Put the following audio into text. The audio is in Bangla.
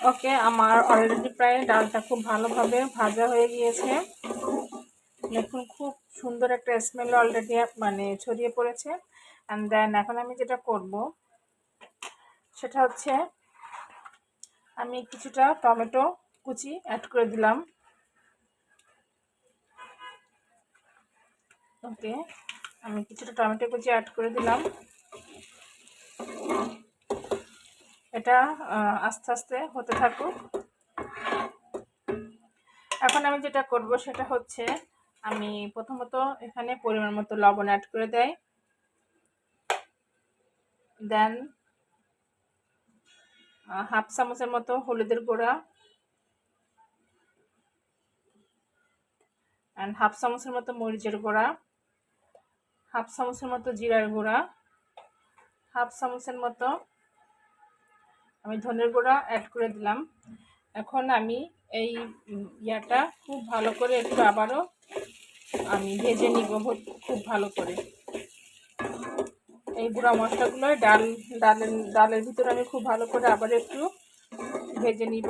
ওকে, আমার অলরেডি প্রায় ডালটা খুব ভালোভাবে ভাজা হয়ে গিয়েছে। দেখুন খুব সুন্দর একটা স্মেল অলরেডি মানে ছড়িয়ে পড়েছে। অ্যান্ড দেন এখন আমি যেটা করব সেটা হচ্ছে আমি কিছুটা টমেটো কুচি অ্যাড করে দিলাম। ওকে, আমি কিছুটা টমেটো কুচি অ্যাড করে দিলাম। এটা আস্তে আস্তে হতে থাকুক। এখন আমি যেটা করব সেটা হচ্ছে আমি প্রথমত এখানে পরিমাণ মতো লবণ অ্যাড করে দেই। দেন হাফ চামচের মতো হলুদের গুঁড়া অ্যান্ড হাফ চামচের মতো মরিচের গুঁড়া, হাফ চামচের মতো জিরার গুঁড়া, হাফ চামচের মতো আমি ধনের গুঁড়া অ্যাড করে দিলাম। এখন আমি এই ইয়াটা খুব ভালো করে একটু আবারও আমি ভেজে নিব খুব ভালো করে। এই গুঁড়া মশলাগুলো ডালের ভিতরে আমি খুব ভালো করে আবার একটু ভেজে নিব।